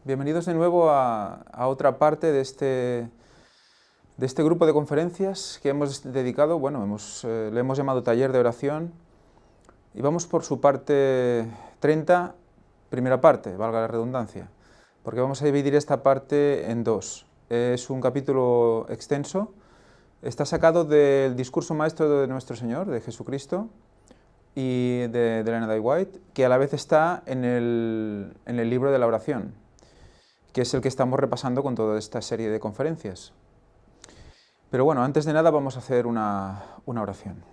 Bienvenidos de nuevo a otra parte de este grupo de conferencias que hemos dedicado, le hemos llamado Taller de Oración, y vamos por su parte 30, primera parte, valga la redundancia, porque vamos a dividir esta parte en dos. Es un capítulo extenso, está sacado del discurso maestro de nuestro Señor, de Jesucristo, y de Ellen G. White, que a la vez está en el libro de la oración, que es el que estamos repasando con toda esta serie de conferencias. Pero bueno, antes de nada vamos a hacer una oración.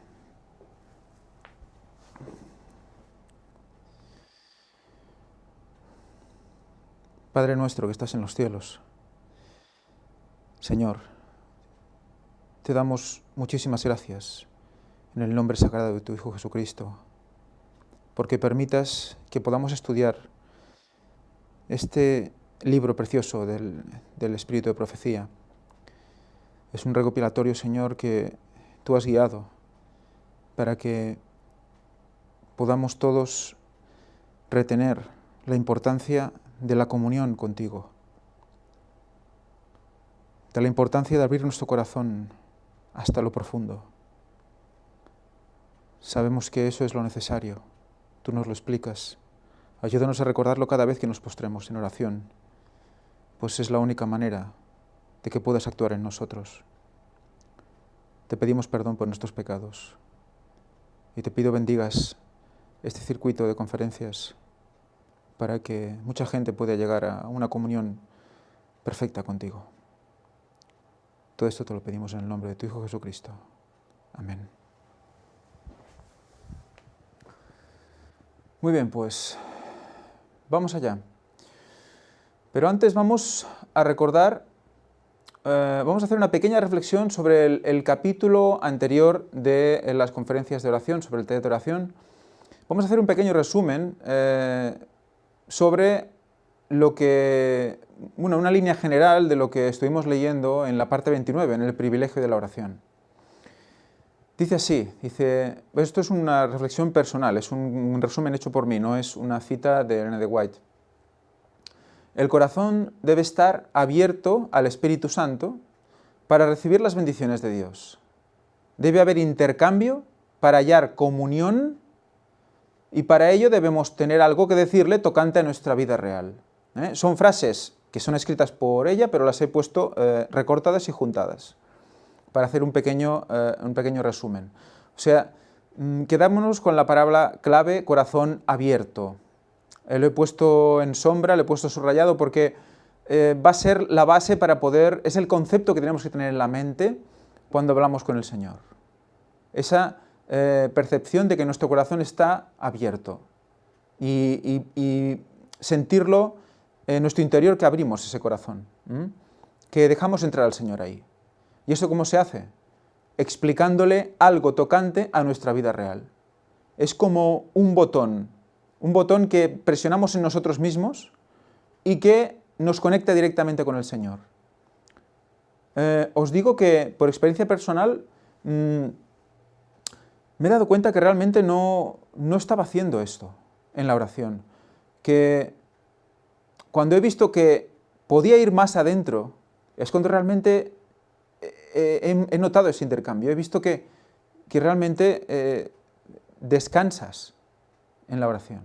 Padre nuestro que estás en los cielos, Señor, te damos muchísimas gracias en el nombre sagrado de tu Hijo Jesucristo, porque permitas que podamos estudiar este libro precioso del Espíritu de Profecía. Es un recopilatorio, Señor, que tú has guiado para que podamos todos retener la importancia de la comunión contigo, de la importancia de abrir nuestro corazón hasta lo profundo. Sabemos que eso es lo necesario, tú nos lo explicas. Ayúdanos a recordarlo cada vez que nos postremos en oración, pues es la única manera de que puedas actuar en nosotros. Te pedimos perdón por nuestros pecados y te pido bendigas este circuito de conferencias para que mucha gente pueda llegar a una comunión perfecta contigo. Todo esto te lo pedimos en el nombre de tu Hijo Jesucristo. Amén. Muy bien, pues vamos allá. Pero antes vamos a recordar, vamos a hacer una pequeña reflexión sobre el capítulo anterior de las conferencias de oración, sobre el taller de oración. Vamos a hacer un pequeño resumen sobre una línea general de lo que estuvimos leyendo en la parte 29, en el privilegio de la oración. Dice así, esto es una reflexión personal, es un resumen hecho por mí, no es una cita de Ellen G. White. El corazón debe estar abierto al Espíritu Santo para recibir las bendiciones de Dios. Debe haber intercambio para hallar comunión y para ello debemos tener algo que decirle tocante a nuestra vida real. Son frases que son escritas por ella, pero las he puesto recortadas y juntadas para hacer un pequeño resumen. O sea, quedémonos con la palabra clave corazón abierto. Lo he puesto en sombra, lo he puesto subrayado porque va a ser la base para poder, es el concepto que tenemos que tener en la mente cuando hablamos con el Señor. Esa percepción de que nuestro corazón está abierto y sentirlo en nuestro interior, que abrimos ese corazón, que dejamos entrar al Señor ahí. ¿Y eso cómo se hace? Explicándole algo tocante a nuestra vida real. Es como un botón que presionamos en nosotros mismos y que nos conecta directamente con el Señor. Os digo que por experiencia personal me he dado cuenta que realmente no estaba haciendo esto en la oración. Que cuando he visto que podía ir más adentro, es cuando realmente he notado ese intercambio. He visto que realmente descansas en la oración,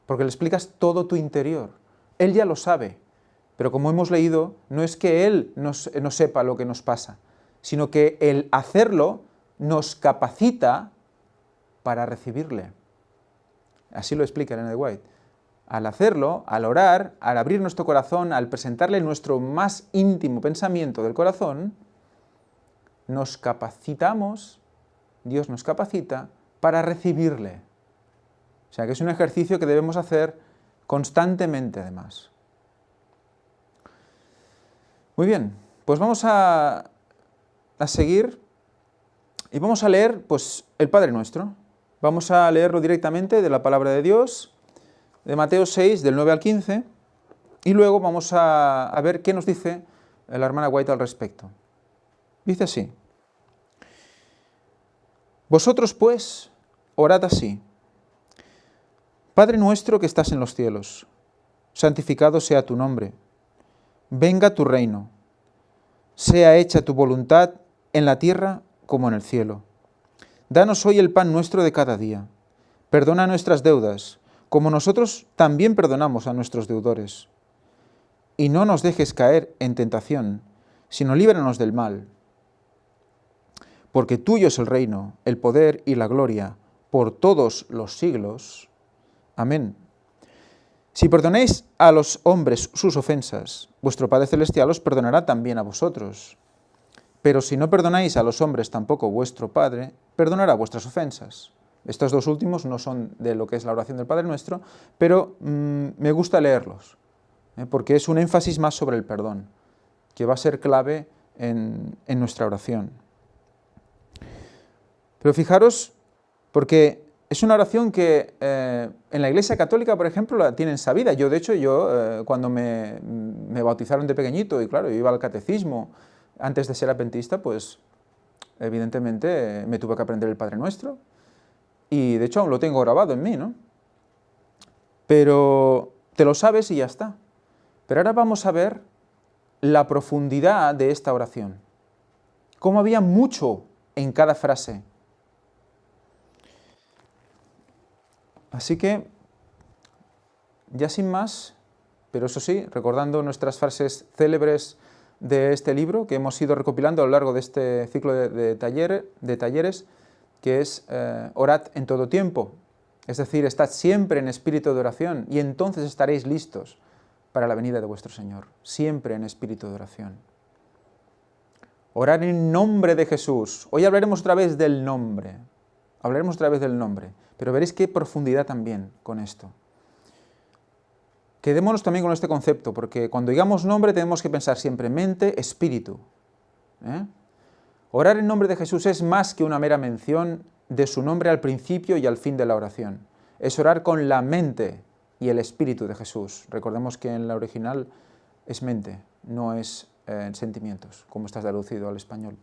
porque le explicas todo tu interior. Él ya lo sabe, pero como hemos leído, no es que Él no sepa lo que nos pasa, sino que el hacerlo nos capacita para recibirle. Así lo explica Ellen G. White. Al hacerlo, al orar, al abrir nuestro corazón, al presentarle nuestro más íntimo pensamiento del corazón, nos capacitamos, Dios nos capacita para recibirle. O sea que es un ejercicio que debemos hacer constantemente además. Muy bien, pues vamos a seguir y vamos a leer pues, el Padre Nuestro. Vamos a leerlo directamente de la Palabra de Dios, de Mateo 6, del 9 al 15, y luego vamos a ver qué nos dice la hermana White al respecto. Dice así: Vosotros pues, orad así: Padre nuestro que estás en los cielos, santificado sea tu nombre. Venga tu reino. Sea hecha tu voluntad en la tierra como en el cielo. Danos hoy el pan nuestro de cada día. Perdona nuestras deudas, como nosotros también perdonamos a nuestros deudores. Y no nos dejes caer en tentación, sino líbranos del mal. Porque tuyo es el reino, el poder y la gloria, por todos los siglos. Amén. Si perdonáis a los hombres sus ofensas, vuestro Padre Celestial os perdonará también a vosotros. Pero si no perdonáis a los hombres, tampoco vuestro Padre perdonará vuestras ofensas. Estos dos últimos no son de lo que es la oración del Padre Nuestro, pero me gusta leerlos, porque es un énfasis más sobre el perdón, que va a ser clave en nuestra oración. Pero fijaros, porque es una oración que en la Iglesia Católica, por ejemplo, la tienen sabida. Yo, de hecho, cuando me bautizaron de pequeñito, y claro, yo iba al catecismo antes de ser adventista, pues evidentemente me tuve que aprender el Padre Nuestro, y de hecho aún lo tengo grabado en mí, ¿no? Pero te lo sabes y ya está. Pero ahora vamos a ver la profundidad de esta oración. Cómo había mucho en cada frase. Así que, ya sin más, pero eso sí, recordando nuestras frases célebres de este libro que hemos ido recopilando a lo largo de este ciclo de talleres, que es orad en todo tiempo, es decir, estad siempre en espíritu de oración y entonces estaréis listos para la venida de vuestro Señor, siempre en espíritu de oración. Orar en nombre de Jesús. Hoy hablaremos otra vez del nombre, pero veréis qué profundidad también con esto. Quedémonos también con este concepto, porque cuando digamos nombre tenemos que pensar siempre mente, espíritu. Orar en nombre de Jesús es más que una mera mención de su nombre al principio y al fin de la oración. Es orar con la mente y el espíritu de Jesús. Recordemos que en la original es mente, no es sentimientos, como está traducido al español.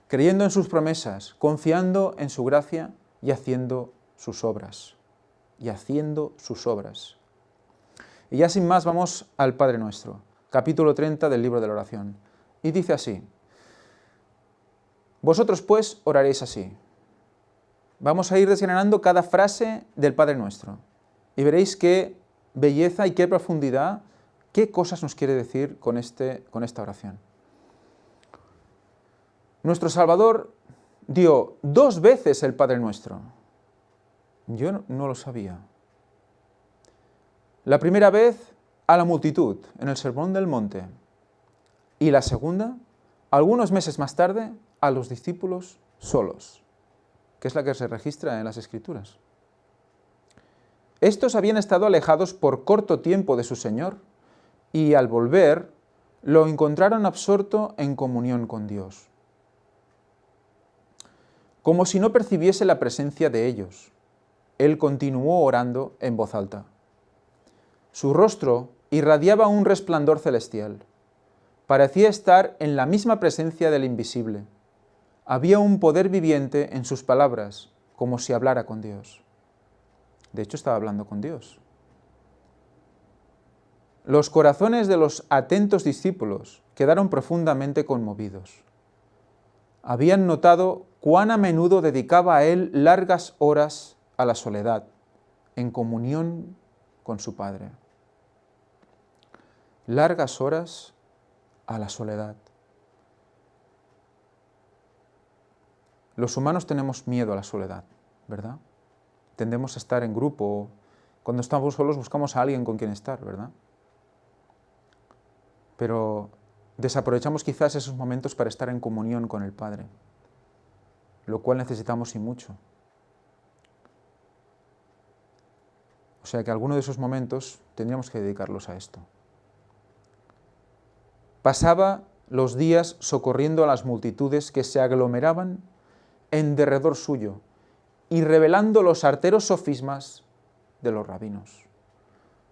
Creyendo en sus promesas, confiando en su gracia y haciendo sus obras. Y ya sin más vamos al Padre Nuestro, capítulo 30 del libro de la oración. Y dice así: vosotros pues oraréis así. Vamos a ir desgranando cada frase del Padre Nuestro y veréis qué belleza y qué profundidad, qué cosas nos quiere decir con esta oración. Nuestro Salvador dio 2 veces el Padre Nuestro. Yo no lo sabía. La primera vez a la multitud, en el Sermón del Monte. Y la segunda, algunos meses más tarde, a los discípulos solos, que es la que se registra en las Escrituras. Estos habían estado alejados por corto tiempo de su Señor, y al volver, lo encontraron absorto en comunión con Dios. Como si no percibiese la presencia de ellos, él continuó orando en voz alta. Su rostro irradiaba un resplandor celestial. Parecía estar en la misma presencia del invisible. Había un poder viviente en sus palabras, como si hablara con Dios. De hecho, estaba hablando con Dios. Los corazones de los atentos discípulos quedaron profundamente conmovidos. Habían notado cuán a menudo dedicaba a él largas horas a la soledad, en comunión con su Padre. Largas horas a la soledad. Los humanos tenemos miedo a la soledad, ¿verdad? Tendemos a estar en grupo. Cuando estamos solos buscamos a alguien con quien estar, ¿verdad? Pero desaprovechamos quizás esos momentos para estar en comunión con el Padre, lo cual necesitamos y mucho. O sea que alguno de esos momentos tendríamos que dedicarlos a esto. Pasaba los días socorriendo a las multitudes que se aglomeraban en derredor suyo y revelando los arteros sofismas de los rabinos.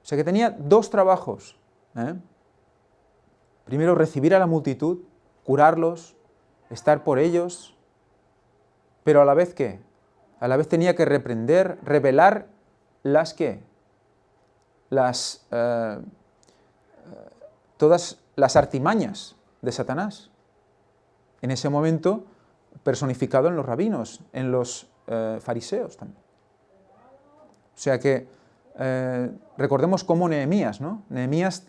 O sea que tenía 2 trabajos. Primero, recibir a la multitud, curarlos, estar por ellos, pero a la vez, ¿qué? A la vez tenía que reprender, revelar las todas las artimañas de Satanás. En ese momento, personificado en los rabinos, en los fariseos también. O sea que recordemos cómo Nehemías, ¿no? Nehemías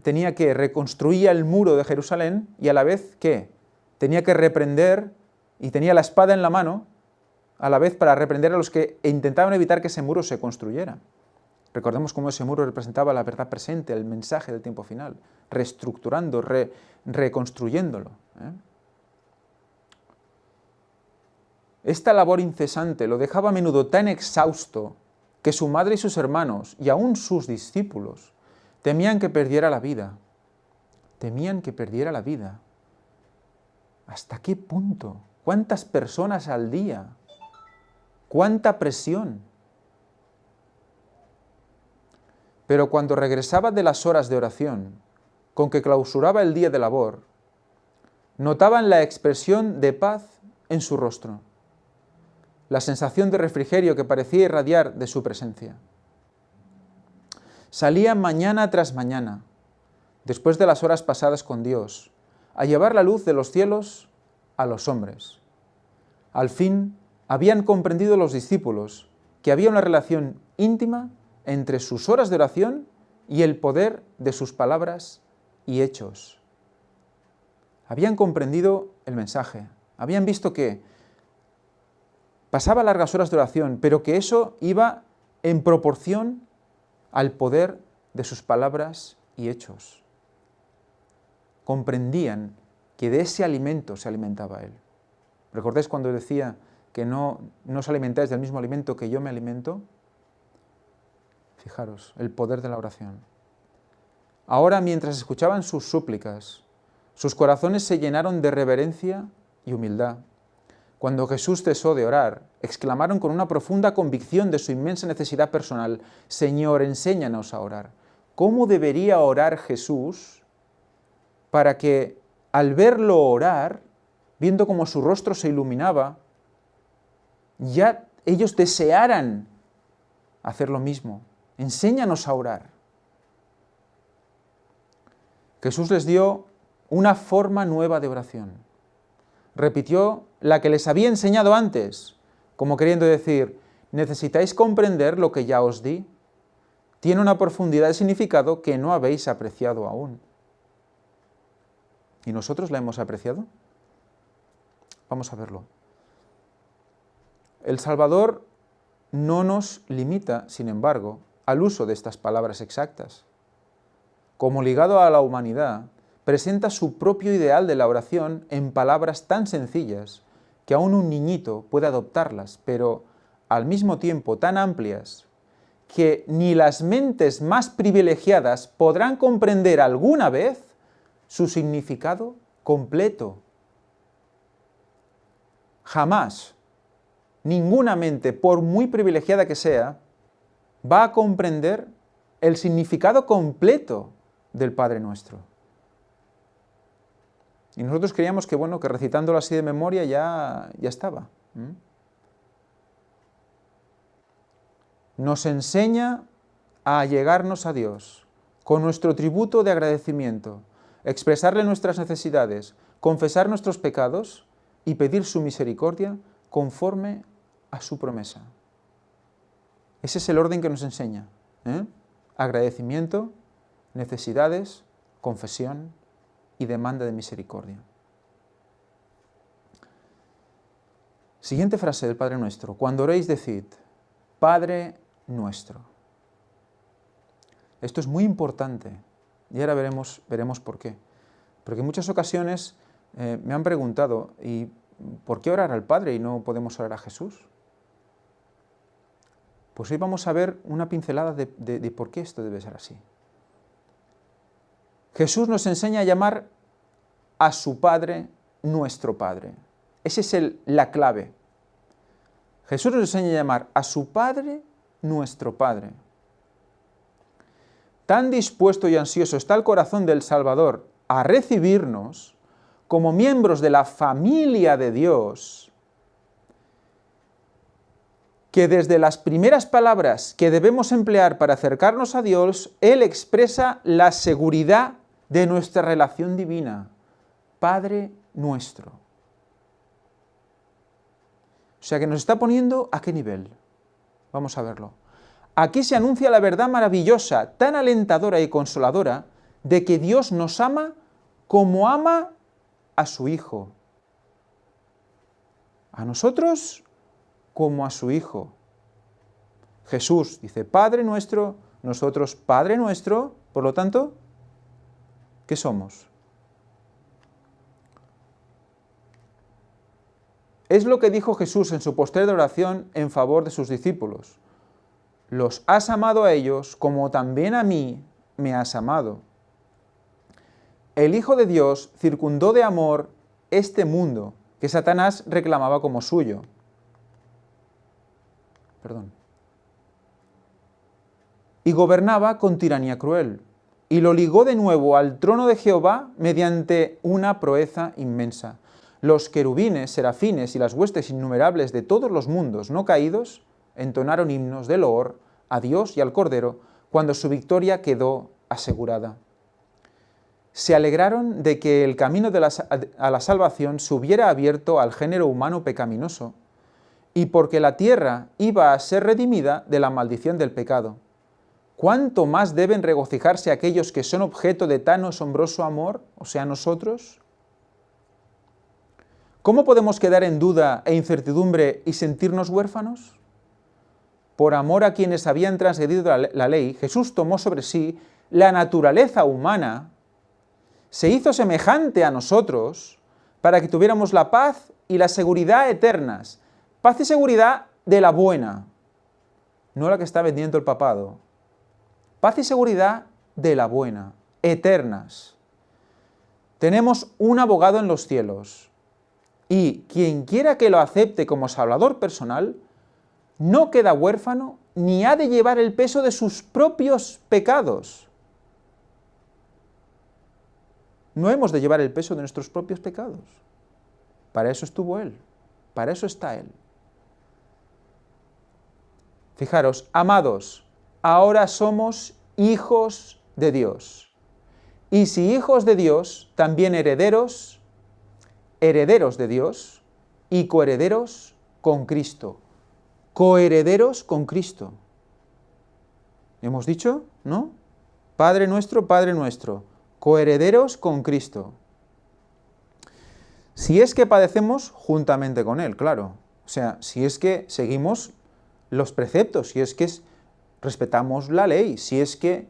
tenía que reconstruir el muro de Jerusalén y a la vez, ¿qué? Tenía que reprender y tenía la espada en la mano, a la vez para reprender a los que intentaban evitar que ese muro se construyera. Recordemos cómo ese muro representaba la verdad presente, el mensaje del tiempo final, reestructurando, reconstruyéndolo. Esta labor incesante lo dejaba a menudo tan exhausto que su madre y sus hermanos, y aún sus discípulos, temían que perdiera la vida. Temían que perdiera la vida. ¿Hasta qué punto? ¿Cuántas personas al día? ¿Cuánta presión? Pero cuando regresaba de las horas de oración, con que clausuraba el día de labor, notaban la expresión de paz en su rostro, la sensación de refrigerio que parecía irradiar de su presencia. Salían mañana tras mañana, después de las horas pasadas con Dios, a llevar la luz de los cielos a los hombres. Al fin, habían comprendido los discípulos que había una relación íntima entre sus horas de oración y el poder de sus palabras y hechos. Habían comprendido el mensaje, habían visto que pasaba largas horas de oración, pero que eso iba en proporción al poder de sus palabras y hechos. Comprendían que de ese alimento se alimentaba él. ¿Recordáis cuando decía que no os alimentáis del mismo alimento que yo me alimento? Fijaros, el poder de la oración. Ahora, mientras escuchaban sus súplicas, sus corazones se llenaron de reverencia y humildad. Cuando Jesús cesó de orar, exclamaron con una profunda convicción de su inmensa necesidad personal: Señor, enséñanos a orar. ¿Cómo debería orar Jesús para que, al verlo orar, viendo cómo su rostro se iluminaba, ya ellos desearan hacer lo mismo? Enséñanos a orar. Jesús les dio una forma nueva de oración. Repitió la que les había enseñado antes, como queriendo decir: necesitáis comprender lo que ya os di. Tiene una profundidad de significado que no habéis apreciado aún. ¿Y nosotros la hemos apreciado? Vamos a verlo. El Salvador no nos limita, sin embargo, al uso de estas palabras exactas. Como ligado a la humanidad, presenta su propio ideal de la oración en palabras tan sencillas que aún un niñito puede adoptarlas, pero al mismo tiempo tan amplias que ni las mentes más privilegiadas podrán comprender alguna vez su significado completo. Jamás ninguna mente, por muy privilegiada que sea, va a comprender el significado completo del Padre Nuestro. Y nosotros creíamos que, bueno, que recitándolo así de memoria ya estaba. Nos enseña a allegarnos a Dios con nuestro tributo de agradecimiento, expresarle nuestras necesidades, confesar nuestros pecados y pedir su misericordia conforme a su promesa. Ese es el orden que nos enseña. Agradecimiento, necesidades, confesión y demanda de misericordia. Siguiente frase del Padre Nuestro: cuando oréis, decid: Padre Nuestro. Esto es muy importante y ahora veremos por qué. Porque en muchas ocasiones me han preguntado: ¿y por qué orar al Padre y no podemos orar a Jesús? Pues hoy vamos a ver una pincelada de por qué esto debe ser así. Jesús nos enseña a llamar a su Padre nuestro Padre. Esa es la clave. Jesús nos enseña a llamar a su Padre nuestro Padre. Tan dispuesto y ansioso está el corazón del Salvador a recibirnos como miembros de la familia de Dios, que desde las primeras palabras que debemos emplear para acercarnos a Dios, Él expresa la seguridad de nuestra relación divina. Padre nuestro. O sea que nos está poniendo ¿a qué nivel? Vamos a verlo. Aquí se anuncia la verdad maravillosa, tan alentadora y consoladora, de que Dios nos ama como ama a su Hijo. A nosotros como a su Hijo. Jesús dice Padre nuestro, nosotros Padre nuestro, por lo tanto, ¿qué somos? Es lo que dijo Jesús en su posterior oración en favor de sus discípulos. Los has amado a ellos como también a mí me has amado. El Hijo de Dios circundó de amor este mundo que Satanás reclamaba como suyo. Y gobernaba con tiranía cruel, y lo ligó de nuevo al trono de Jehová mediante una proeza inmensa. Los querubines, serafines y las huestes innumerables de todos los mundos no caídos entonaron himnos de loor a Dios y al Cordero cuando su victoria quedó asegurada. Se alegraron de que el camino a la salvación se hubiera abierto al género humano pecaminoso, y porque la tierra iba a ser redimida de la maldición del pecado. ¿Cuánto más deben regocijarse aquellos que son objeto de tan asombroso amor, o sea, nosotros? ¿Cómo podemos quedar en duda e incertidumbre y sentirnos huérfanos? Por amor a quienes habían transgredido la ley, Jesús tomó sobre sí la naturaleza humana, se hizo semejante a nosotros para que tuviéramos la paz y la seguridad eternas. Paz y seguridad de la buena, no la que está vendiendo el papado. Paz y seguridad de la buena, eternas. Tenemos un abogado en los cielos, y quien quiera que lo acepte como salvador personal, no queda huérfano ni ha de llevar el peso de sus propios pecados. No hemos de llevar el peso de nuestros propios pecados. Para eso estuvo Él, para eso está Él. Fijaros, amados, ahora somos hijos de Dios. Y si hijos de Dios, también herederos de Dios y coherederos con Cristo. Coherederos con Cristo. ¿Hemos dicho? ¿No? Padre nuestro, coherederos con Cristo. Si es que padecemos juntamente con Él, claro. O sea, si es que seguimos los preceptos, si es que respetamos la ley, si es que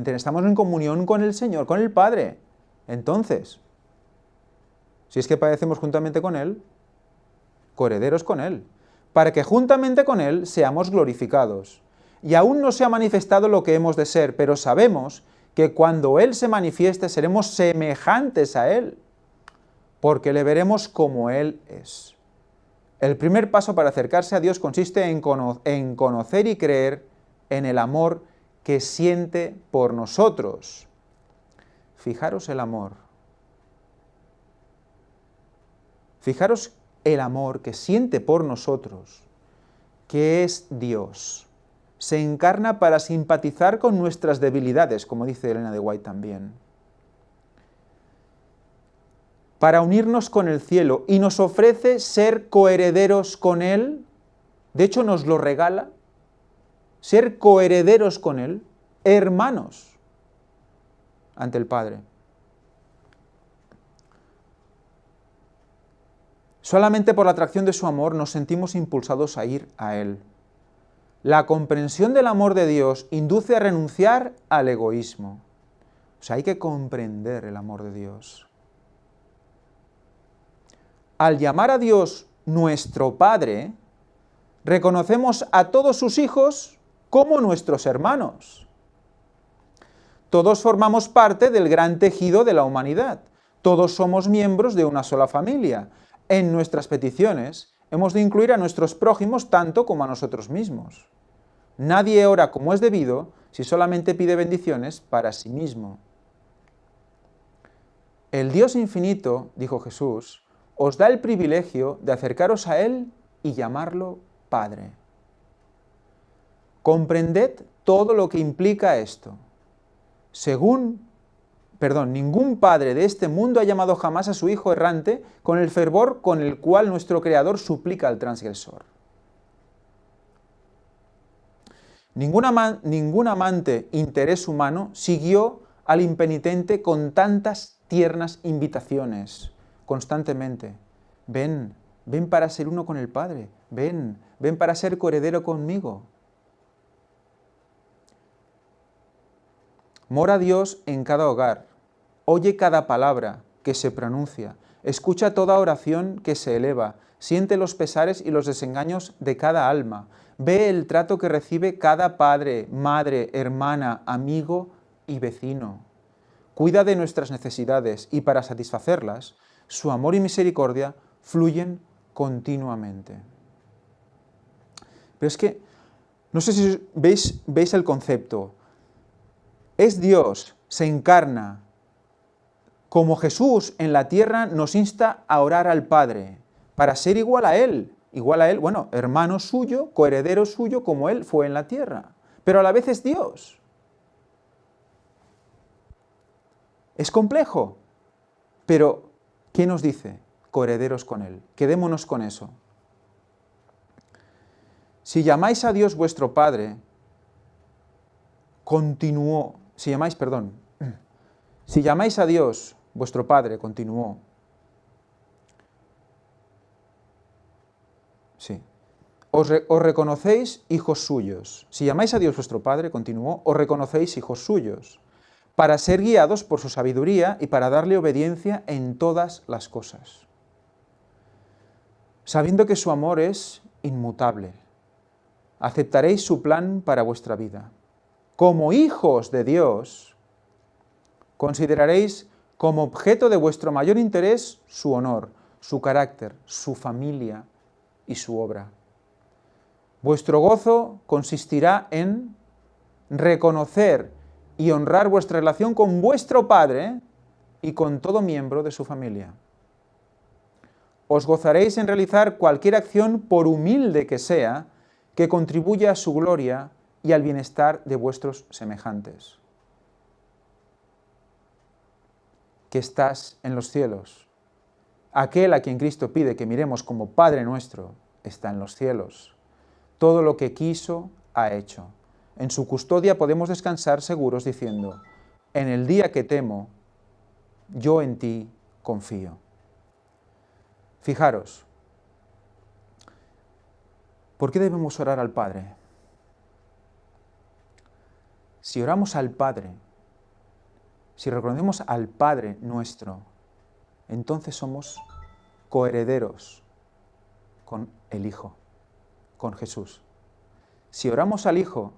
estamos en comunión con el Señor, con el Padre. Entonces, si es que padecemos juntamente con Él, coherederos con Él, para que juntamente con Él seamos glorificados. Y aún no se ha manifestado lo que hemos de ser, pero sabemos que cuando Él se manifieste seremos semejantes a Él, porque le veremos como Él es. El primer paso para acercarse a Dios consiste en conocer y creer en el amor que siente por nosotros. Fijaros el amor. Fijaros el amor que siente por nosotros, que es Dios. Se encarna para simpatizar con nuestras debilidades, como dice Elena de White también. Para unirnos con el cielo, y nos ofrece ser coherederos con Él. De hecho, nos lo regala. Ser coherederos con Él, hermanos ante el Padre. Solamente por la atracción de su amor nos sentimos impulsados a ir a Él. La comprensión del amor de Dios induce a renunciar al egoísmo. O sea, hay que comprender el amor de Dios. Al llamar a Dios nuestro Padre, reconocemos a todos sus hijos como nuestros hermanos. Todos formamos parte del gran tejido de la humanidad. Todos somos miembros de una sola familia. En nuestras peticiones hemos de incluir a nuestros prójimos tanto como a nosotros mismos. Nadie ora como es debido si solamente pide bendiciones para sí mismo. El Dios infinito, dijo Jesús, os da el privilegio de acercaros a Él y llamarlo Padre. Comprended todo lo que implica esto. Ningún padre de este mundo ha llamado jamás a su hijo errante con el fervor con el cual nuestro Creador suplica al transgresor. Ningún amante interés humano siguió al impenitente con tantas tiernas invitaciones constantemente. Ven, ven para ser uno con el Padre, ven para ser coheredero conmigo. Mora Dios en cada hogar, oye cada palabra que se pronuncia, escucha toda oración que se eleva, siente los pesares y los desengaños de cada alma, ve el trato que recibe cada padre, madre, hermana, amigo y vecino. Cuida de nuestras necesidades y para satisfacerlas, su amor y misericordia fluyen continuamente. Pero es que, no sé si veis el concepto. Es Dios, se encarna, como Jesús en la tierra nos insta a orar al Padre, para ser igual a Él, bueno, hermano suyo, coheredero suyo, como Él fue en la tierra, pero a la vez es Dios. Es complejo, pero ¿qué nos dice? Coherederos con Él. Quedémonos con eso. Si llamáis a Dios vuestro Padre, si llamáis a Dios vuestro Padre, continuó. Sí. Os reconocéis hijos suyos. Si llamáis a Dios vuestro Padre, continuó, os reconocéis hijos suyos, para ser guiados por su sabiduría y para darle obediencia en todas las cosas. Sabiendo que su amor es inmutable, aceptaréis su plan para vuestra vida. Como hijos de Dios, consideraréis como objeto de vuestro mayor interés su honor, su carácter, su familia y su obra. Vuestro gozo consistirá en reconocer y honrar vuestra relación con vuestro Padre y con todo miembro de su familia. Os gozaréis en realizar cualquier acción, por humilde que sea, que contribuya a su gloria y al bienestar de vuestros semejantes. Que estás en los cielos. Aquel a quien Cristo pide que miremos como Padre nuestro, está en los cielos. Todo lo que quiso, ha hecho. En su custodia podemos descansar seguros diciendo, en el día que temo, yo en ti confío. Fijaros, ¿por qué debemos orar al Padre? Si oramos al Padre, si reconocemos al Padre nuestro, entonces somos coherederos con el Hijo, con Jesús. Si oramos al Hijo,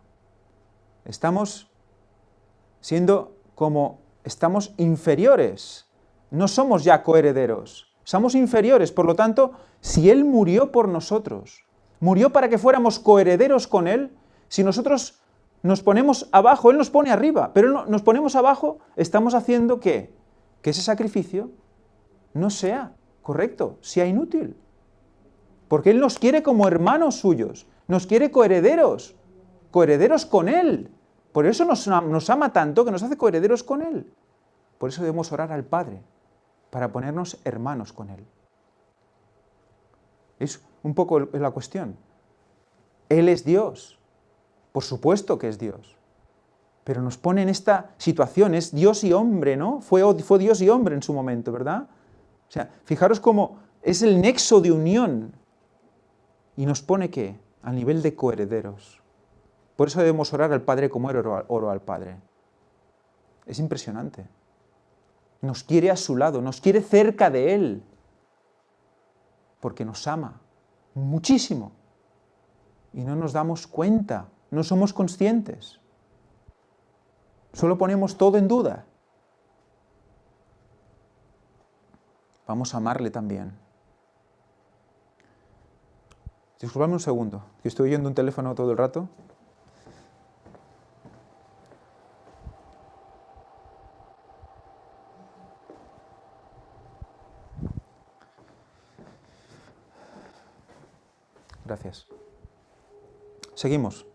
estamos inferiores, no somos ya coherederos, somos inferiores, por lo tanto, si Él murió por nosotros, murió para que fuéramos coherederos con Él, si nosotros nos ponemos abajo, Él nos pone arriba, pero nos ponemos abajo, estamos haciendo ¿qué? Que ese sacrificio no sea correcto, sea inútil. Porque Él nos quiere como hermanos suyos, nos quiere coherederos con Él. Por eso nos ama tanto que nos hace coherederos con Él. Por eso debemos orar al Padre, para ponernos hermanos con Él. Es un poco la cuestión. Él es Dios, por supuesto que es Dios, pero nos pone en esta situación, es Dios y hombre, ¿no? Fue Dios y hombre en su momento, ¿verdad? O sea, fijaros cómo es el nexo de unión y nos pone, ¿qué? Al nivel de coherederos. Por eso debemos orar al Padre como Él oró al Padre. Es impresionante. Nos quiere a su lado, nos quiere cerca de Él, porque nos ama muchísimo. Y no nos damos cuenta, no somos conscientes. Solo ponemos todo en duda. Vamos a amarle también. Disculpadme un segundo, que estoy oyendo un teléfono todo el rato. Gracias. Seguimos.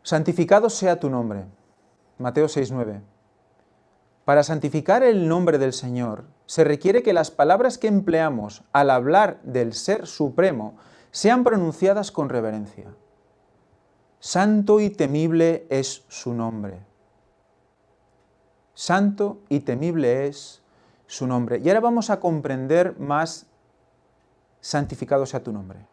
Santificado sea tu nombre. Mateo 6:9. Para santificar el nombre del Señor, se requiere que las palabras que empleamos al hablar del Ser Supremo sean pronunciadas con reverencia. Santo y temible es su nombre. Santo y temible es su nombre. Y ahora vamos a comprender más santificado sea tu nombre.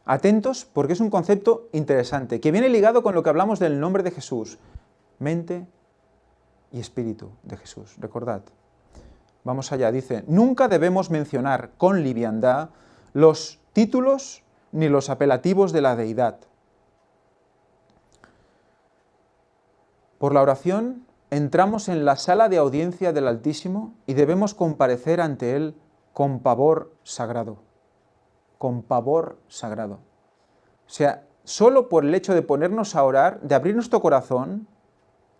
Atentos, porque es un concepto interesante, que viene ligado con lo que hablamos del nombre de Jesús. Mente y espíritu de Jesús. Recordad. Vamos allá, dice, nunca debemos mencionar con liviandad los títulos ni los apelativos de la deidad. Por la oración entramos en la sala de audiencia del Altísimo y debemos comparecer ante Él con pavor sagrado. Con pavor sagrado. O sea, solo por el hecho de ponernos a orar, de abrir nuestro corazón,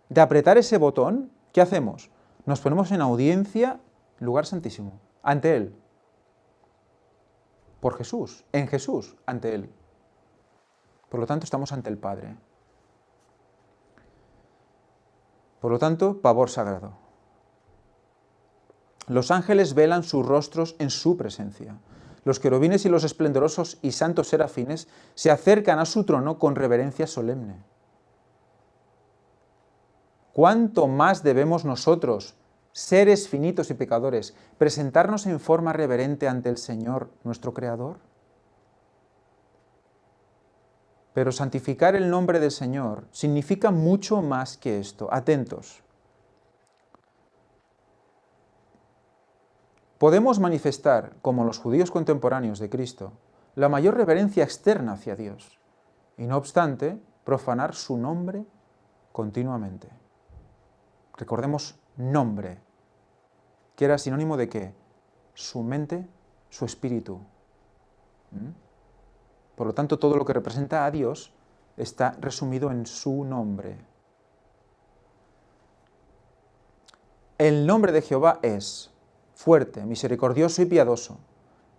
de apretar ese botón, ¿qué hacemos? Nos ponemos en audiencia, lugar santísimo, ante Él. Por Jesús, en Jesús, ante Él. Por lo tanto, estamos ante el Padre. Por lo tanto, pavor sagrado. Los ángeles velan sus rostros en su presencia. Los querubines y los esplendorosos y santos serafines se acercan a su trono con reverencia solemne. ¿Cuánto más debemos nosotros, seres finitos y pecadores, presentarnos en forma reverente ante el Señor, nuestro Creador? Pero santificar el nombre del Señor significa mucho más que esto. Atentos. Podemos manifestar, como los judíos contemporáneos de Cristo, la mayor reverencia externa hacia Dios, y no obstante, profanar su nombre continuamente. Recordemos nombre, que era sinónimo de ¿qué? Su mente, su espíritu. Por lo tanto, todo lo que representa a Dios está resumido en su nombre. El nombre de Jehová es fuerte, misericordioso y piadoso,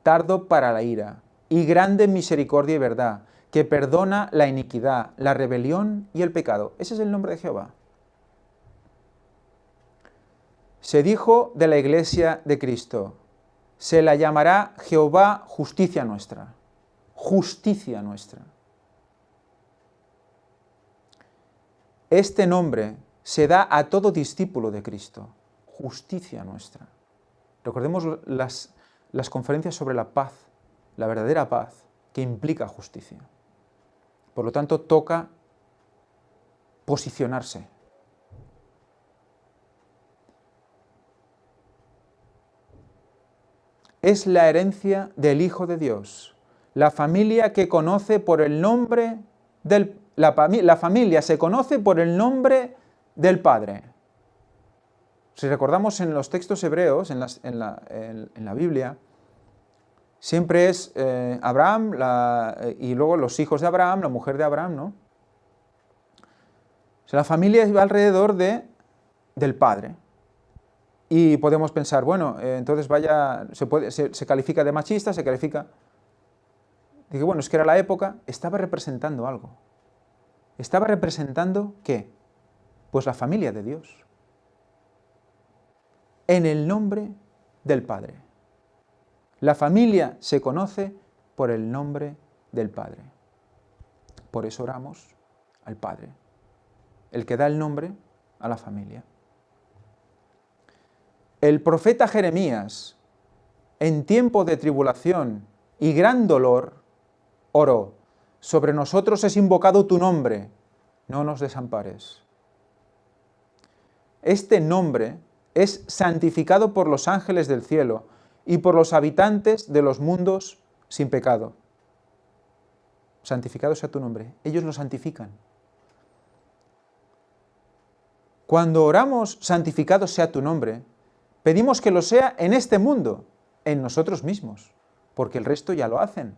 tardo para la ira, y grande en misericordia y verdad, que perdona la iniquidad, la rebelión y el pecado. Ese es el nombre de Jehová. Se dijo de la iglesia de Cristo, se la llamará Jehová justicia nuestra. Justicia nuestra. Este nombre se da a todo discípulo de Cristo. Justicia nuestra. Recordemos las conferencias sobre la paz, la verdadera paz, que implica justicia. Por lo tanto, toca posicionarse. Es la herencia del Hijo de Dios, la familia que conoce por el nombre del... La familia se conoce por el nombre del Padre. Si recordamos en los textos hebreos, en la Biblia, siempre es Abraham y luego los hijos de Abraham, la mujer de Abraham, ¿no? O sea, la familia va alrededor del Padre. Y podemos pensar, bueno, entonces se califica de machista, se califica... Digo, bueno, es que era la época, estaba representando algo. ¿Estaba representando qué? Pues la familia de Dios. En el nombre del Padre. La familia se conoce por el nombre del Padre. Por eso oramos al Padre, el que da el nombre a la familia. El profeta Jeremías, en tiempo de tribulación y gran dolor, oró: sobre nosotros es invocado tu nombre, no nos desampares. Este nombre es santificado por los ángeles del cielo y por los habitantes de los mundos sin pecado. Santificado sea tu nombre. Ellos lo santifican. Cuando oramos, santificado sea tu nombre, pedimos que lo sea en este mundo, en nosotros mismos, porque el resto ya lo hacen.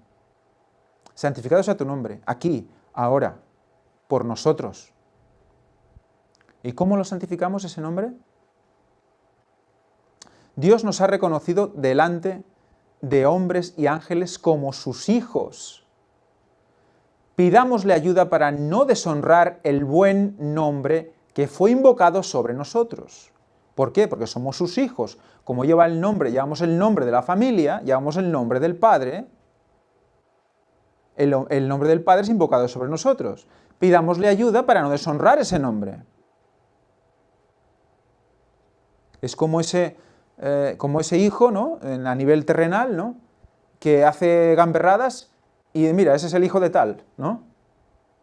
Santificado sea tu nombre, aquí, ahora, por nosotros. ¿Y cómo lo santificamos ese nombre? Dios nos ha reconocido delante de hombres y ángeles como sus hijos. Pidámosle ayuda para no deshonrar el buen nombre que fue invocado sobre nosotros. ¿Por qué? Porque somos sus hijos. Como llevamos el nombre de la familia, llevamos el nombre del Padre, el nombre del Padre es invocado sobre nosotros. Pidámosle ayuda para no deshonrar ese nombre. Es como ese hijo, ¿no? A nivel terrenal, ¿no? Que hace gamberradas y mira, ese es el hijo de tal, ¿no?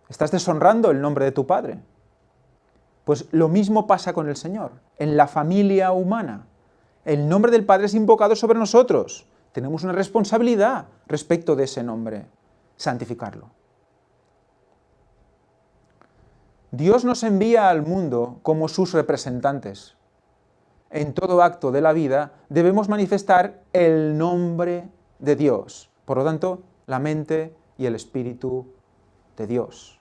Estás deshonrando el nombre de tu padre. Pues lo mismo pasa con el Señor, en la familia humana. El nombre del Padre es invocado sobre nosotros. Tenemos una responsabilidad respecto de ese nombre, santificarlo. Dios nos envía al mundo como sus representantes. En todo acto de la vida debemos manifestar el nombre de Dios. Por lo tanto, la mente y el espíritu de Dios.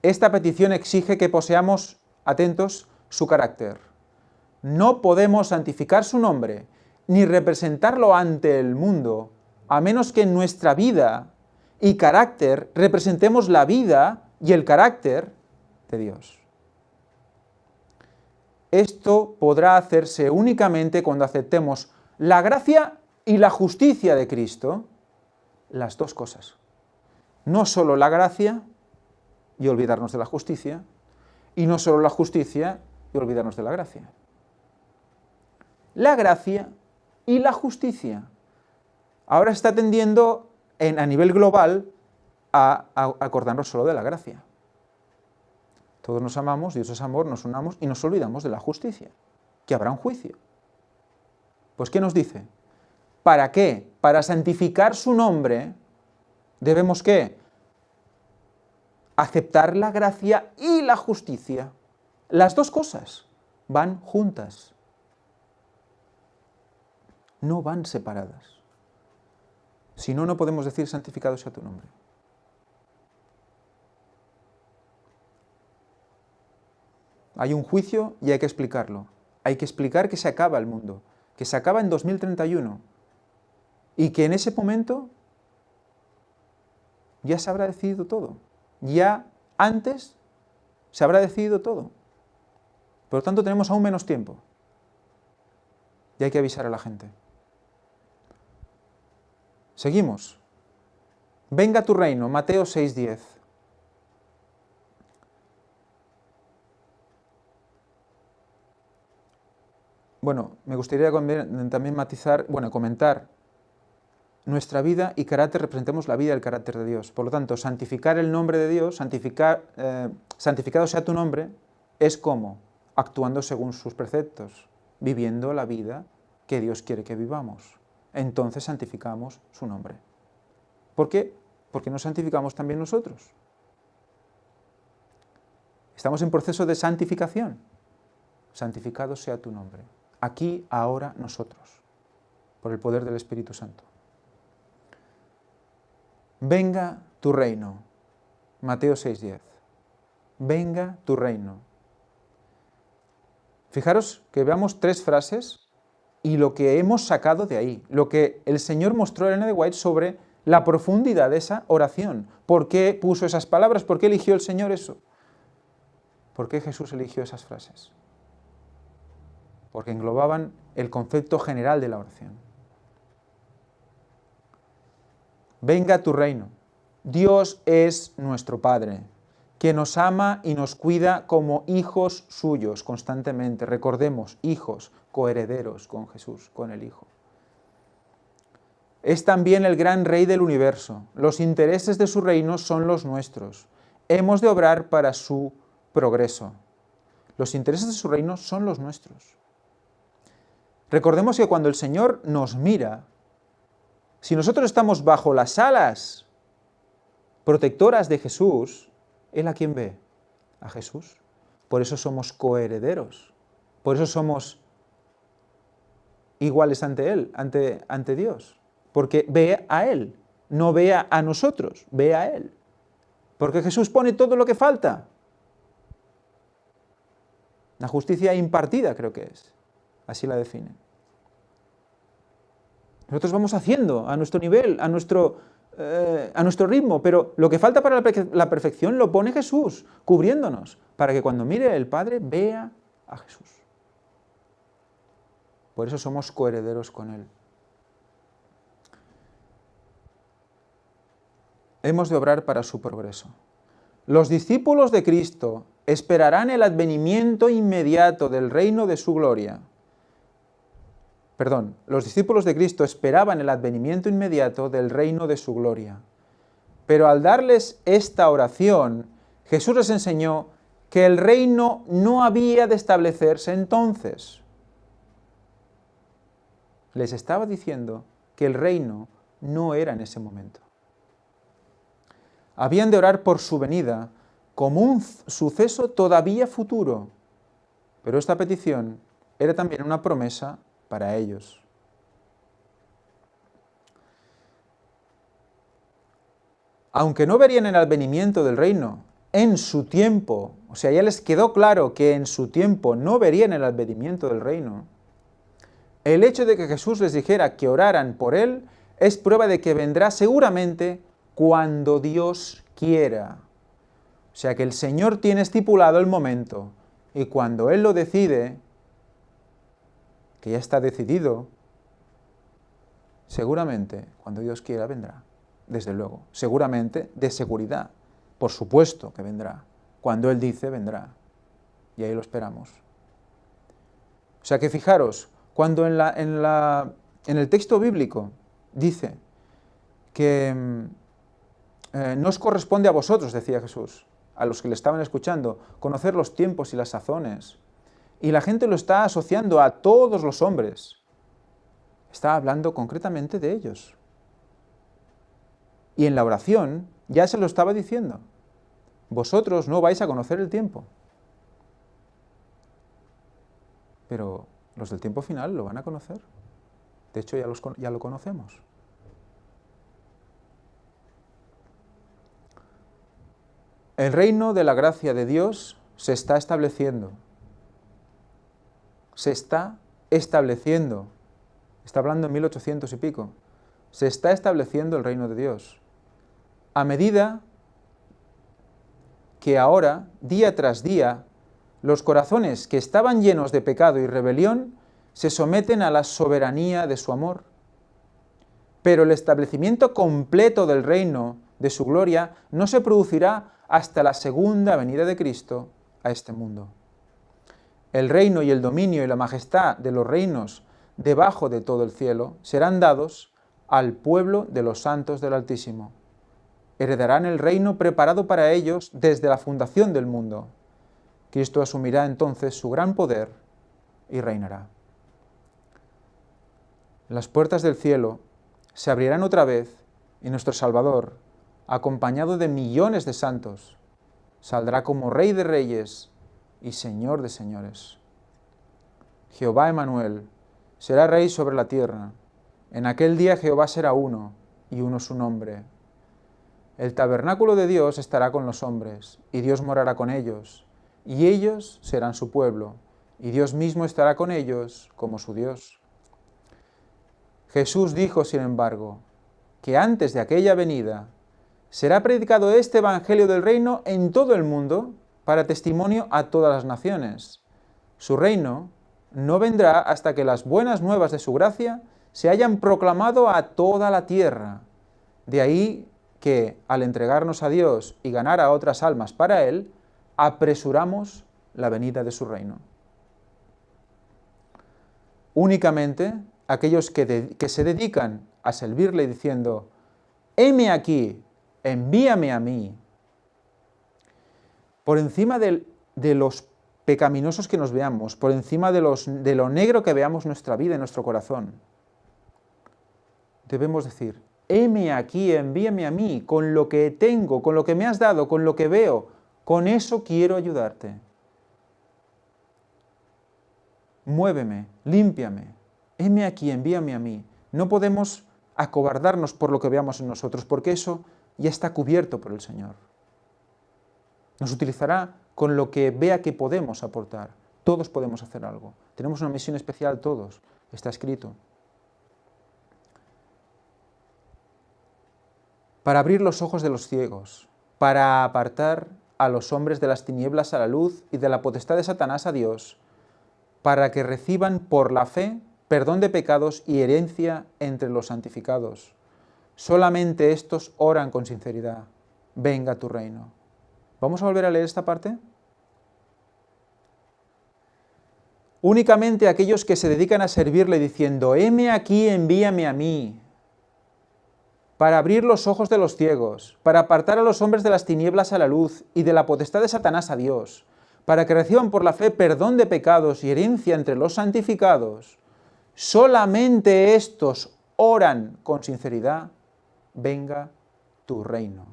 Esta petición exige que poseamos, atentos, su carácter. No podemos santificar su nombre, ni representarlo ante el mundo, a menos que en nuestra vida y carácter representemos la vida y el carácter de Dios. Esto podrá hacerse únicamente cuando aceptemos la gracia y la justicia de Cristo, las dos cosas. No solo la gracia y olvidarnos de la justicia, y no solo la justicia y olvidarnos de la gracia. La gracia y la justicia. Ahora está tendiendo a nivel global a acordarnos solo de la gracia. Todos nos amamos, Dios es amor, nos unamos y nos olvidamos de la justicia, que habrá un juicio. Pues ¿qué nos dice? ¿Para qué? Para santificar su nombre, debemos ¿qué? Aceptar la gracia y la justicia. Las dos cosas van juntas. No van separadas. Si no, no podemos decir santificado sea tu nombre. Hay un juicio y hay que explicarlo. Hay que explicar que se acaba el mundo, que se acaba en 2031 y que en ese momento ya se habrá decidido todo. Ya antes se habrá decidido todo. Por lo tanto, tenemos aún menos tiempo. Y hay que avisar a la gente. Seguimos. Venga tu reino, Mateo 6:10. Bueno, me gustaría también matizar, comentar nuestra vida y carácter, representemos la vida y el carácter de Dios. Por lo tanto, santificar el nombre de Dios, santificado sea tu nombre, es como actuando según sus preceptos, viviendo la vida que Dios quiere que vivamos. Entonces santificamos su nombre. ¿Por qué? Porque nos santificamos también nosotros. Estamos en proceso de santificación. Santificado sea tu nombre. Aquí, ahora, nosotros, por el poder del Espíritu Santo. Venga tu reino. Mateo 6:10. Venga tu reino. Fijaros que veamos tres frases y lo que hemos sacado de ahí, lo que el Señor mostró a Elena de White sobre la profundidad de esa oración. ¿Por qué puso esas palabras? ¿Por qué eligió el Señor eso? ¿Por qué Jesús eligió esas frases? Porque englobaban el concepto general de la oración. Venga tu reino. Dios es nuestro Padre, que nos ama y nos cuida como hijos suyos constantemente. Recordemos, hijos, coherederos con Jesús, con el Hijo. Es también el gran Rey del universo. Los intereses de su reino son los nuestros. Hemos de obrar para su progreso. Los intereses de su reino son los nuestros. Recordemos que cuando el Señor nos mira, si nosotros estamos bajo las alas protectoras de Jesús, ¿Él a quién ve? A Jesús. Por eso somos coherederos. Por eso somos iguales ante Él, ante Dios. Porque ve a Él, no ve a nosotros, ve a Él. Porque Jesús pone todo lo que falta. La justicia impartida, creo que es. Así la define. Nosotros vamos haciendo a nuestro nivel, a nuestro a nuestro ritmo, pero lo que falta para la perfección lo pone Jesús, cubriéndonos, para que cuando mire el Padre vea a Jesús. Por eso somos coherederos con Él. Hemos de obrar para su progreso. Los discípulos de Cristo esperarán el advenimiento inmediato del reino de su gloria. Perdón, los discípulos de Cristo esperaban el advenimiento inmediato del reino de su gloria. Pero al darles esta oración, Jesús les enseñó que el reino no había de establecerse entonces. Les estaba diciendo que el reino no era en ese momento. Habían de orar por su venida como un suceso todavía futuro, pero esta petición era también una promesa para ellos. Aunque no verían el advenimiento del reino en su tiempo, o sea, ya les quedó claro que en su tiempo no verían el advenimiento del reino, el hecho de que Jesús les dijera que oraran por Él es prueba de que vendrá seguramente cuando Dios quiera. O sea que el Señor tiene estipulado el momento y cuando Él lo decide, que ya está decidido, seguramente cuando Dios quiera vendrá, desde luego, seguramente de seguridad, por supuesto que vendrá, cuando Él dice vendrá y ahí lo esperamos. O sea que fijaros, cuando en el texto bíblico dice que no os corresponde a vosotros, decía Jesús, a los que le estaban escuchando, conocer los tiempos y las sazones. Y la gente lo está asociando a todos los hombres. Está hablando concretamente de ellos. Y en la oración ya se lo estaba diciendo. Vosotros no vais a conocer el tiempo. Pero los del tiempo final lo van a conocer. De hecho, ya lo conocemos. El reino de la gracia de Dios se está estableciendo. Se está estableciendo. Está hablando en 1800 y pico. Se está estableciendo el reino de Dios. A medida que ahora, día tras día, los corazones que estaban llenos de pecado y rebelión se someten a la soberanía de su amor. Pero el establecimiento completo del reino de su gloria no se producirá hasta la segunda venida de Cristo a este mundo. El reino y el dominio y la majestad de los reinos debajo de todo el cielo serán dados al pueblo de los santos del Altísimo. Heredarán el reino preparado para ellos desde la fundación del mundo. Cristo asumirá entonces su gran poder y reinará. Las puertas del cielo se abrirán otra vez y nuestro Salvador, acompañado de millones de santos, saldrá como Rey de Reyes y Señor de Señores. Jehová Emmanuel será Rey sobre la tierra. En aquel día Jehová será uno, y uno su nombre. El tabernáculo de Dios estará con los hombres, y Dios morará con ellos, y ellos serán su pueblo, y Dios mismo estará con ellos como su Dios. Jesús dijo, sin embargo, que antes de aquella venida será predicado este evangelio del reino en todo el mundo para testimonio a todas las naciones. Su reino no vendrá hasta que las buenas nuevas de su gracia se hayan proclamado a toda la tierra. De ahí que, al entregarnos a Dios y ganar a otras almas para Él, apresuramos la venida de su reino. Únicamente aquellos que se dedican a servirle diciendo, heme aquí, envíame a mí, por encima de los pecaminosos que nos veamos, por encima de lo negro que veamos nuestra vida y nuestro corazón, debemos decir, heme aquí, envíame a mí, con lo que tengo, con lo que me has dado, con lo que veo, con eso quiero ayudarte. Muéveme, límpiame, heme aquí, envíame a mí. No podemos acobardarnos por lo que veamos en nosotros, porque eso ya está cubierto por el Señor. Nos utilizará con lo que vea que podemos aportar. Todos podemos hacer algo. Tenemos una misión especial todos, está escrito. para abrir los ojos de los ciegos, para apartar a los hombres de las tinieblas a la luz y de la potestad de Satanás a Dios, para que reciban por la fe perdón de pecados y herencia entre los santificados. Solamente estos oran con sinceridad. Venga tu reino. ¿Vamos a volver a leer esta parte? Únicamente aquellos que se dedican a servirle diciendo, heme aquí, envíame a mí, para abrir los ojos de los ciegos, para apartar a los hombres de las tinieblas a la luz y de la potestad de Satanás a Dios, para que reciban por la fe perdón de pecados y herencia entre los santificados. Solamente estos oran con sinceridad, venga tu reino.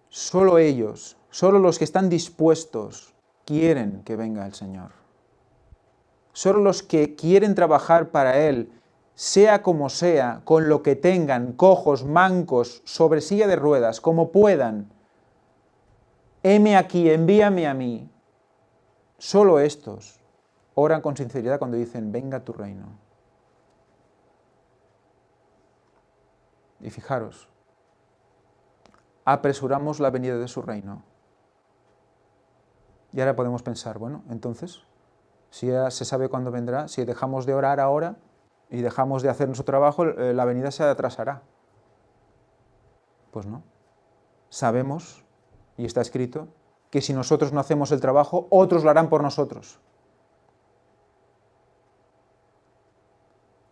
Solo ellos, solo los que están dispuestos, quieren que venga el Señor. Solo los que quieren trabajar para Él, sea como sea, con lo que tengan, cojos, mancos, sobre silla de ruedas, como puedan. Heme aquí, envíame a mí. Solo estos oran con sinceridad cuando dicen, venga tu reino. Y fijaros, apresuramos la venida de su reino. Y ahora podemos pensar, bueno, entonces, si ya se sabe cuándo vendrá, si dejamos de orar ahora y dejamos de hacer nuestro trabajo, la venida se atrasará. Pues no. Sabemos, y está escrito, que si nosotros no hacemos el trabajo, otros lo harán por nosotros.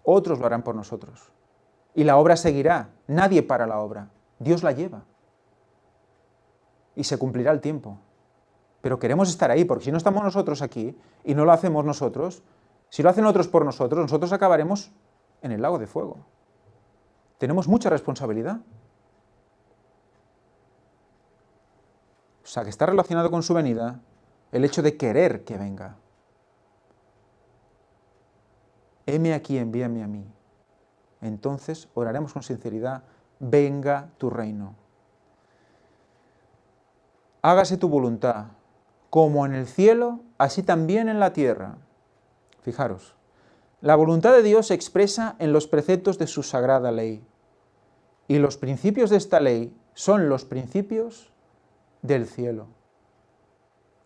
Otros lo harán por nosotros. Y la obra seguirá. Nadie para la obra. Dios la lleva. Y se cumplirá el tiempo. Pero queremos estar ahí, porque si no estamos nosotros aquí y no lo hacemos nosotros, si lo hacen otros por nosotros, nosotros acabaremos en el lago de fuego. Tenemos mucha responsabilidad. O sea, que está relacionado con su venida el hecho de querer que venga. Heme aquí, envíame a mí. Entonces oraremos con sinceridad, venga tu reino. Hágase tu voluntad, como en el cielo, así también en la tierra. Fijaros, la voluntad de Dios se expresa en los preceptos de su sagrada ley. Y los principios de esta ley son los principios del cielo.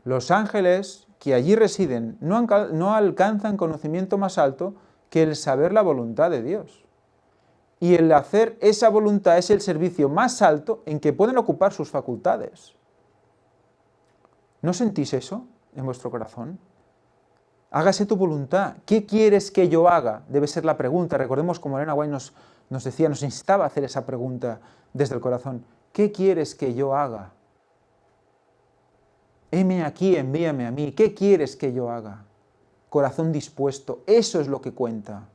Los ángeles que allí residen no alcanzan conocimiento más alto que el saber la voluntad de Dios. Y el hacer esa voluntad es el servicio más alto en que pueden ocupar sus facultades. ¿No sentís eso en vuestro corazón? Hágase tu voluntad. ¿Qué quieres que yo haga? Debe ser la pregunta. Recordemos como Elena White nos decía, nos instaba a hacer esa pregunta desde el corazón. ¿Qué quieres que yo haga? Heme aquí, envíame a mí. ¿Qué quieres que yo haga? Corazón dispuesto. Eso es lo que cuenta.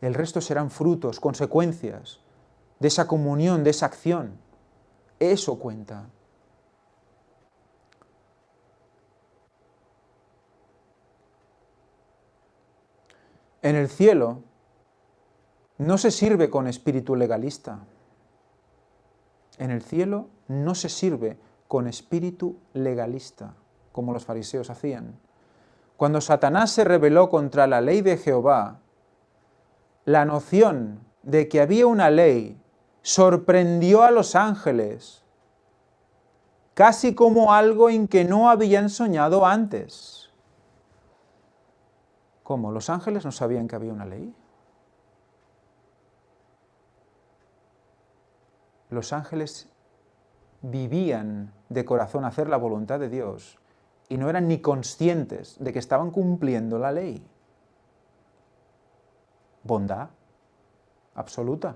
El resto serán frutos, consecuencias de esa comunión, de esa acción. Eso cuenta. En el cielo no se sirve con espíritu legalista. En el cielo no se sirve con espíritu legalista, como los fariseos hacían. Cuando Satanás se rebeló contra la ley de Jehová, la noción de que había una ley sorprendió a los ángeles, casi como algo en que no habían soñado antes. ¿Cómo? ¿Los ángeles no sabían que había una ley? Los ángeles vivían de corazón a hacer la voluntad de Dios y no eran ni conscientes de que estaban cumpliendo la ley. Bondad absoluta.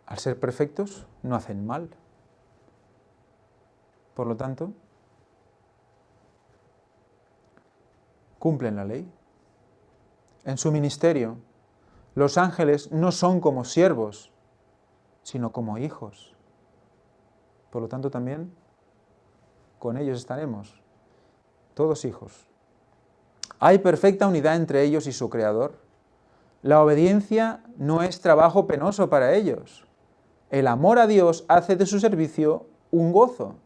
Al ser perfectos, no hacen mal. Por lo tanto, cumplen la ley. En su ministerio, los ángeles no son como siervos, sino como hijos. Por lo tanto, también con ellos estaremos, todos hijos. Hay perfecta unidad entre ellos y su Creador. La obediencia no es trabajo penoso para ellos. el amor a Dios hace de su servicio un gozo.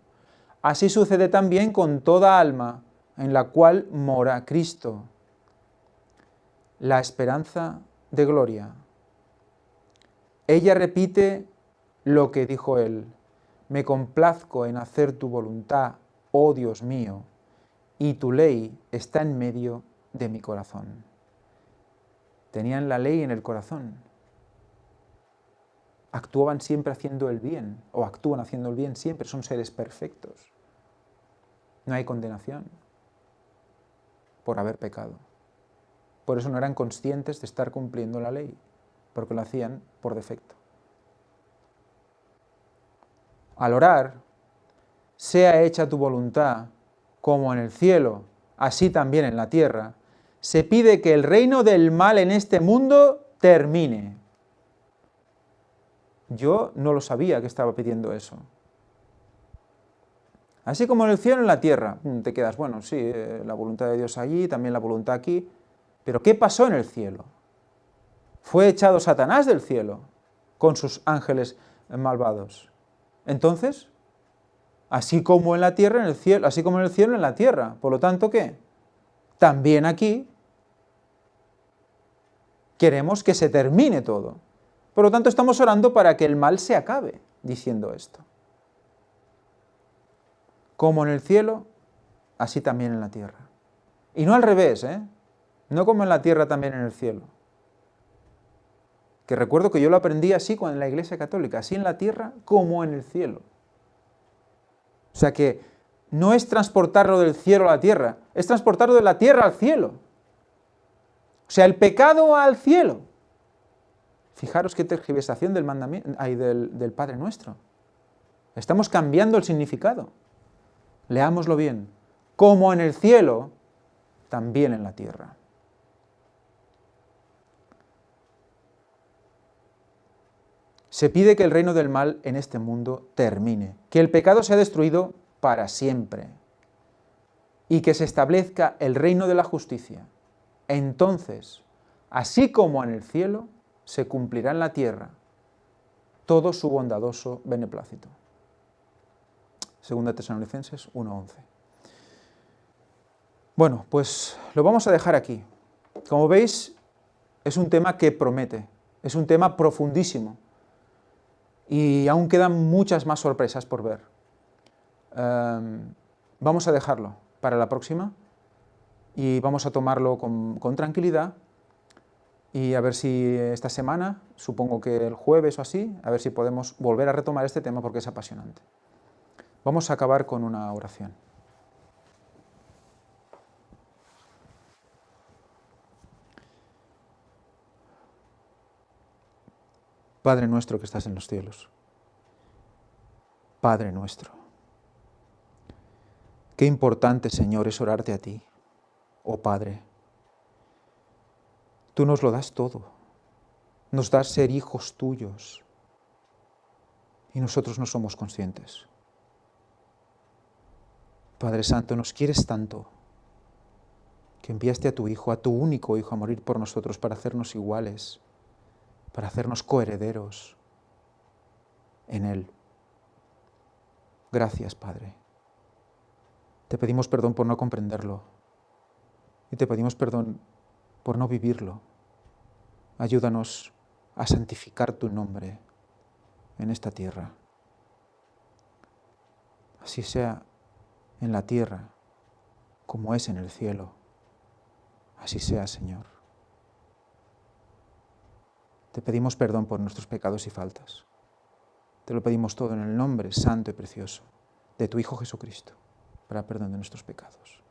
Así sucede también con toda alma en la cual mora Cristo. La esperanza de gloria. Ella repite lo que dijo él: me complazco en hacer tu voluntad, oh Dios mío, y tu ley está en medio de mi corazón. Tenían la ley en el corazón. Actuaban siempre haciendo el bien, o actúan haciendo el bien siempre, son seres perfectos. No hay condenación por haber pecado. Por eso no eran conscientes de estar cumpliendo la ley, porque lo hacían por defecto. Al orar, sea hecha tu voluntad, como en el cielo, así también en la tierra, se pide que el reino del mal en este mundo termine. Yo no lo sabía que estaba pidiendo eso. Así como en el cielo, en la tierra. Te quedas, bueno, sí, la voluntad de Dios allí, también la voluntad aquí. Pero ¿qué pasó en el cielo? Fue echado Satanás del cielo con sus ángeles malvados. Entonces, así como en la tierra, en el cielo, así como en el cielo, en la tierra. Por lo tanto, ¿qué? También aquí queremos que se termine todo. Por lo tanto, estamos orando para que el mal se acabe, diciendo esto. Como en el cielo, así también en la tierra. Y no al revés, no como en la tierra, también en el cielo. Que recuerdo que yo lo aprendí así en la Iglesia Católica, así en la tierra como en el cielo. O sea que no es transportarlo del cielo a la tierra, es transportarlo de la tierra al cielo. O sea, el pecado al cielo. Fijaros qué tergiversación del mandamiento, del Padre Nuestro. Estamos cambiando el significado. Leámoslo bien. Como en el cielo, también en la tierra. Se pide que el reino del mal en este mundo termine, que el pecado sea destruido para siempre y que se establezca el reino de la justicia. Entonces, así como en el cielo, se cumplirá en la tierra todo su bondadoso beneplácito. 2 Tesalonicenses 1:11. Bueno, pues lo vamos a dejar aquí. Como veis, es un tema que promete, es un tema profundísimo y aún quedan muchas más sorpresas por ver. Vamos a dejarlo para la próxima y vamos a tomarlo con tranquilidad y a ver si esta semana, supongo que el jueves o así, a ver si podemos volver a retomar este tema porque es apasionante. Vamos a acabar con una oración. Padre nuestro que estás en los cielos, Padre nuestro, qué importante, Señor, es orarte a ti, oh Padre. Tú nos lo das todo, nos das ser hijos tuyos y nosotros no somos conscientes. Padre Santo, nos quieres tanto que enviaste a tu Hijo, a tu único Hijo, a morir por nosotros para hacernos iguales, para hacernos coherederos en Él. Gracias, Padre. Te pedimos perdón por no comprenderlo y te pedimos perdón por no vivirlo. Ayúdanos a santificar tu nombre en esta tierra. Así sea en la tierra como es en el cielo. Así sea, Señor. Te pedimos perdón por nuestros pecados y faltas. Te lo pedimos todo en el nombre santo y precioso de tu Hijo Jesucristo, para perdón de nuestros pecados.